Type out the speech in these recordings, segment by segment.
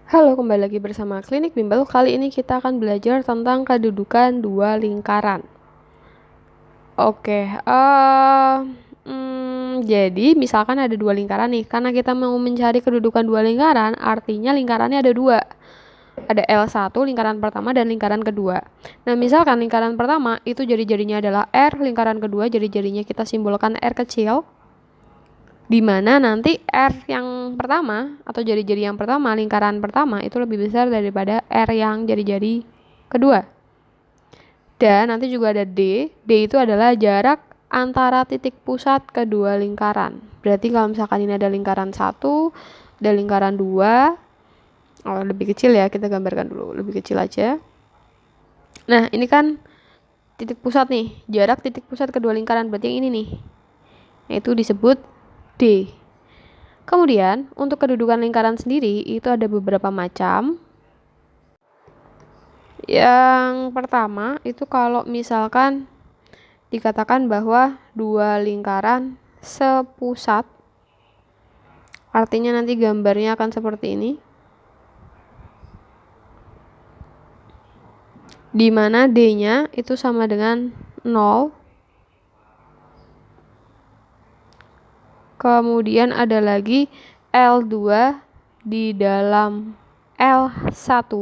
Halo, kembali lagi bersama Klinik Bimbel. Kali ini kita akan belajar tentang kedudukan dua lingkaran. Oke, jadi misalkan ada dua lingkaran nih. Karena kita mau mencari kedudukan dua lingkaran, artinya lingkarannya ada dua. Ada L1, lingkaran pertama, dan lingkaran kedua. Nah, misalkan lingkaran pertama itu jari-jarinya adalah R, lingkaran kedua jari-jarinya kita simbolkan R kecil. Di mana nanti R yang pertama atau jari-jari yang pertama, lingkaran pertama itu lebih besar daripada R yang jari-jari kedua. Dan nanti juga ada D. D itu adalah jarak antara titik pusat kedua lingkaran. Berarti kalau misalkan ini ada lingkaran 1, ada lingkaran 2, lebih kecil ya, kita gambarkan dulu, lebih kecil aja. Nah, ini kan titik pusat nih, jarak titik pusat kedua lingkaran, berarti yang ini nih. Itu disebut D. Kemudian, untuk kedudukan lingkaran sendiri, itu ada beberapa macam. Yang pertama, itu kalau misalkan dikatakan bahwa dua lingkaran sepusat, artinya nanti gambarnya akan seperti ini. Di mana D-nya itu sama dengan 0. Kemudian ada lagi L2 di dalam L1.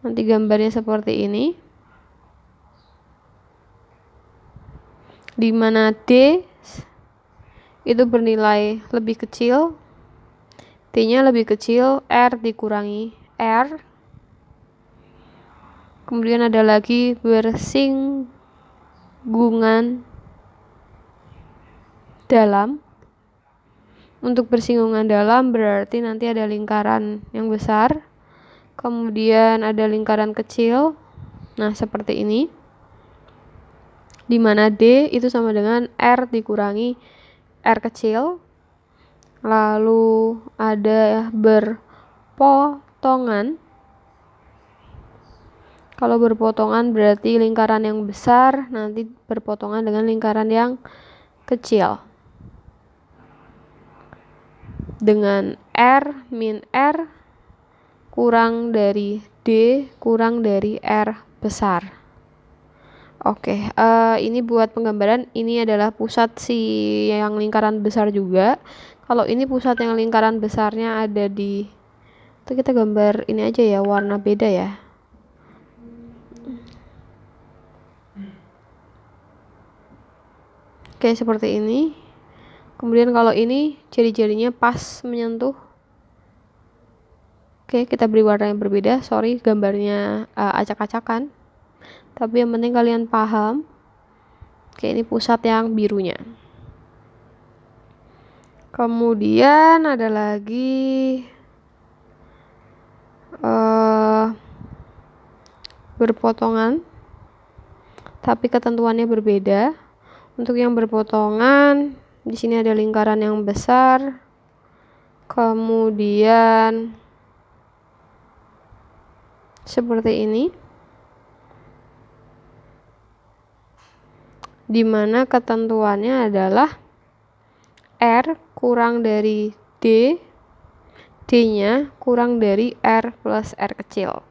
Nanti gambarnya seperti ini. Di mana D itu bernilai lebih kecil. D-nya lebih kecil, R dikurangi R. Kemudian ada lagi bersinggungan dalam. Untuk bersinggungan dalam berarti nanti ada lingkaran yang besar, kemudian ada lingkaran kecil. Nah, seperti ini. Di mana D itu sama dengan R dikurangi R kecil. Lalu ada berpotongan. Kalau berpotongan berarti lingkaran yang besar nanti berpotongan dengan lingkaran yang kecil. Dengan R min R kurang dari D kurang dari R besar. Oke, ini buat penggambaran, ini adalah pusat si yang lingkaran besar juga. Kalau ini pusat yang lingkaran besarnya ada di, itu kita gambar ini aja ya, warna beda ya. Oke, seperti ini. Kemudian kalau ini jari-jarinya pas menyentuh. Oke, kita beri warna yang berbeda. Sorry, gambarnya acak-acakan. Tapi yang penting kalian paham. Oke, ini pusat yang birunya. Kemudian ada lagi berpotongan. Tapi ketentuannya berbeda. Untuk yang berpotongan, di sini ada lingkaran yang besar. Kemudian seperti ini. Di mana ketentuannya adalah R kurang dari D, D-nya kurang dari R plus R kecil.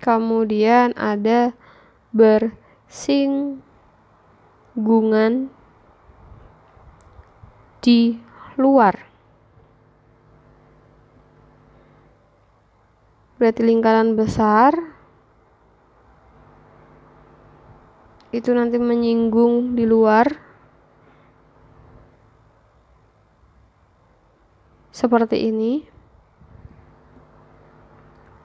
Kemudian ada bersinggungan di luar. Berarti lingkaran besar itu nanti menyinggung di luar. Seperti ini.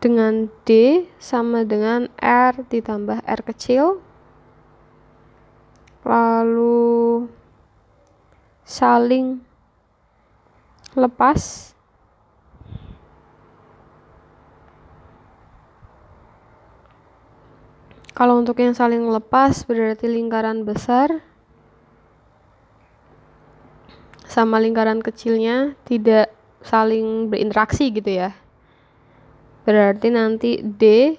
Dengan D sama dengan R ditambah R kecil. Lalu saling lepas. Kalau untuk yang saling lepas berarti lingkaran besar sama lingkaran kecilnya tidak saling berinteraksi gitu ya. Berarti nanti D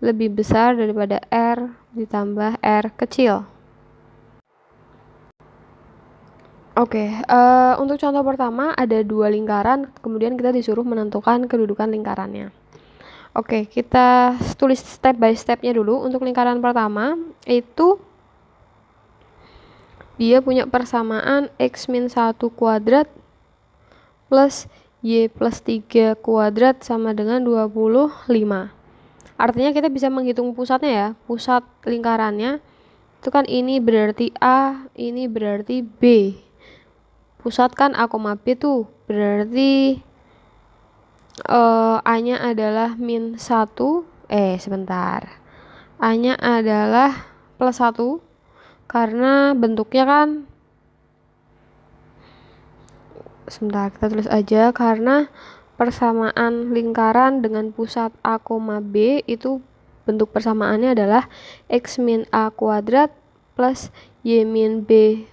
lebih besar daripada R ditambah R kecil. Oke, untuk contoh pertama ada dua lingkaran, kemudian kita disuruh menentukan kedudukan lingkarannya. Oke, kita tulis step by stepnya dulu. Untuk lingkaran pertama, itu dia punya persamaan x min 1 kuadrat plus y plus 3 kuadrat sama dengan 25. Artinya kita bisa menghitung pusatnya ya. Pusat lingkarannya itu kan ini berarti A, ini berarti B. Pusat kan A, B tuh. Berarti A-nya adalah min 1. Sebentar. A-nya adalah plus 1. Karena bentuknya kan, sebentar kita tulis aja, karena persamaan lingkaran dengan pusat A, B itu bentuk persamaannya adalah x min A kuadrat plus y min B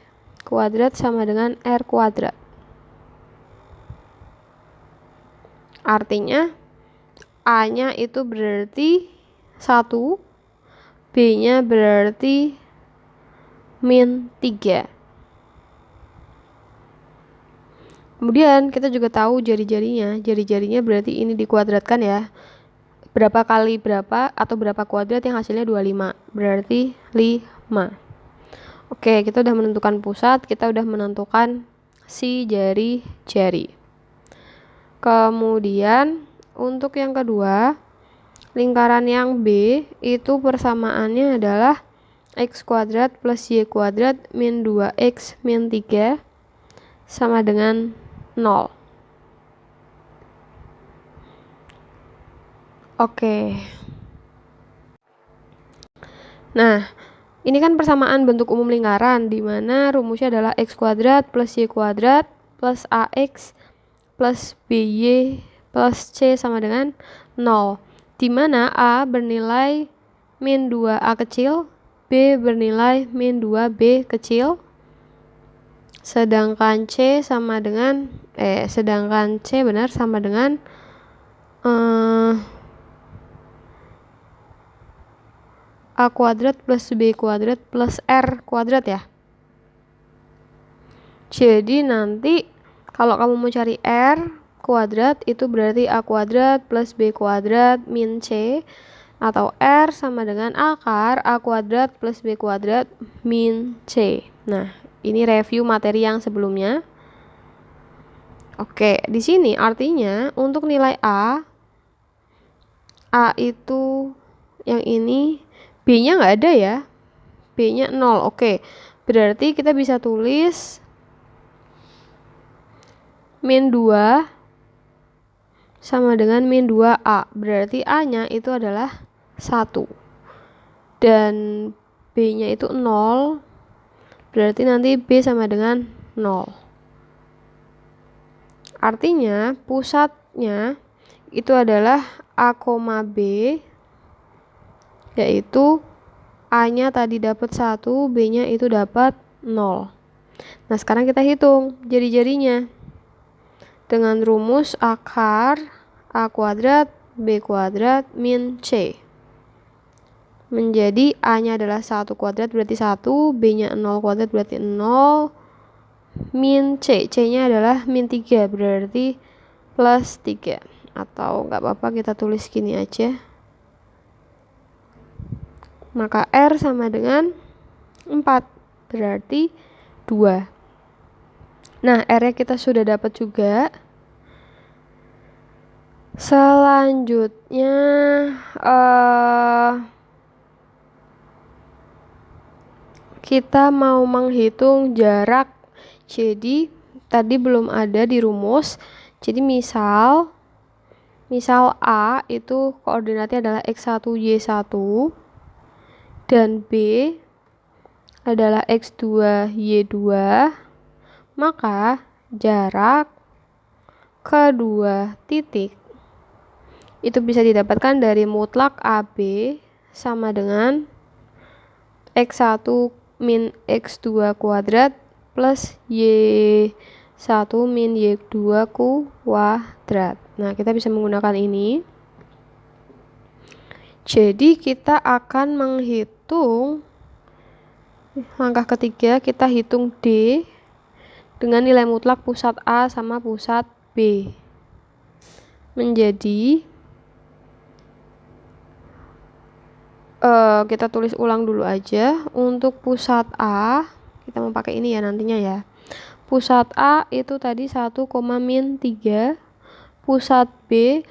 kuadrat sama dengan R kuadrat. Artinya A-nya itu berarti 1, B-nya berarti min 3. Kemudian kita juga tahu jari-jarinya. Jari-jarinya berarti ini dikuadratkan ya. Berapa kali berapa atau berapa kuadrat yang hasilnya 25. Berarti 5. Oke, kita udah menentukan pusat, kita udah menentukan si jari-jari. Kemudian untuk yang kedua, lingkaran yang B itu persamaannya adalah x kuadrat plus y kuadrat min 2x min 3 sama dengan 0. Oke. Nah, ini kan persamaan bentuk umum lingkaran, di mana rumusnya adalah x kuadrat plus y kuadrat plus ax plus by plus c sama dengan 0. Di mana A bernilai min 2a kecil, B bernilai min 2b kecil, sedangkan C sama dengan sedangkan C benar sama dengan A kuadrat plus B kuadrat plus R kuadrat ya. Jadi nanti kalau kamu mau cari R kuadrat itu berarti A kuadrat plus B kuadrat min C, atau R sama dengan akar A kuadrat plus B kuadrat min C. Nah, ini review materi yang sebelumnya. Oke, di sini artinya untuk nilai A itu yang ini, B-nya nggak ada ya. B-nya 0. Oke, berarti kita bisa tulis min 2 sama dengan min 2A. Berarti A-nya itu adalah 1. Dan B-nya itu 0. Berarti nanti B sama dengan 0. Artinya pusatnya itu adalah A, B, yaitu A-nya tadi dapat 1, B-nya itu dapat 0. Nah, sekarang kita hitung jari-jarinya. Dengan rumus akar A kuadrat B kuadrat min C. Menjadi A-nya adalah 1 kuadrat berarti 1, B-nya 0 kuadrat berarti 0, min C. C-nya adalah min 3 berarti plus 3. Atau nggak apa-apa kita tulis gini aja. Maka R sama dengan 4 berarti 2. Nah, R-nya kita sudah dapat juga. Selanjutnya kita mau menghitung jarak. Jadi tadi belum ada di rumus. Jadi misal A itu koordinatnya adalah x1 y1 dan B adalah x2 y2, maka jarak kedua titik itu bisa didapatkan dari mutlak AB sama dengan x1 min x2 kuadrat plus y1 min y2 kuadrat. Nah, kita bisa menggunakan ini. Jadi kita akan menghitung langkah ketiga, kita hitung D dengan nilai mutlak pusat A sama pusat B. Menjadi kita tulis ulang dulu aja. Untuk pusat A, kita mau pakai ini ya nantinya ya. Pusat A itu tadi 1,-3, pusat B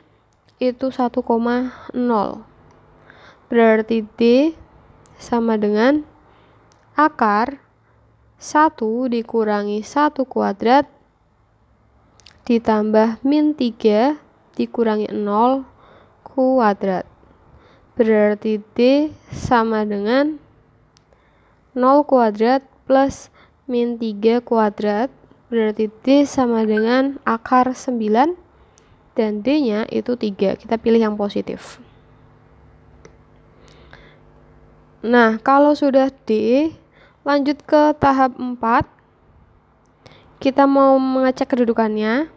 itu 1,0. Berarti D sama dengan akar 1 dikurangi 1 kuadrat ditambah -3 dikurangi 0 kuadrat. Berarti D sama dengan 0 kuadrat plus -3 kuadrat. Berarti D sama dengan akar 9 dan D-nya itu 3. Kita pilih yang positif. Nah, kalau sudah D, lanjut ke tahap 4. Kita mau mengecek kedudukannya.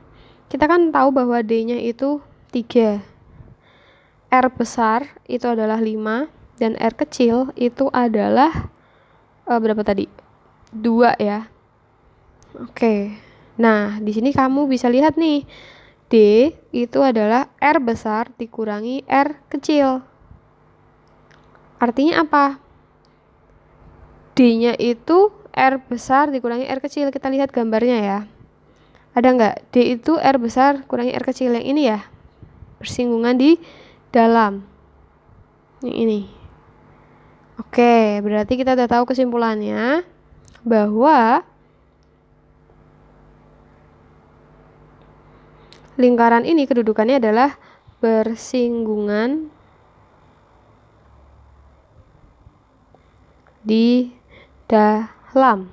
Kita kan tahu bahwa D-nya itu 3. R besar itu adalah 5 dan R kecil itu adalah berapa tadi? 2 ya. Oke. Nah, di sini kamu bisa lihat nih. D itu adalah R besar dikurangi R kecil. Artinya apa? D-nya itu R besar dikurangi R kecil. Kita lihat gambarnya ya. Ada nggak? D itu R besar kurangi R kecil. Yang ini ya. Bersinggungan di dalam. Yang ini. Oke, berarti kita udah tahu kesimpulannya bahwa lingkaran ini kedudukannya adalah bersinggungan di dalam.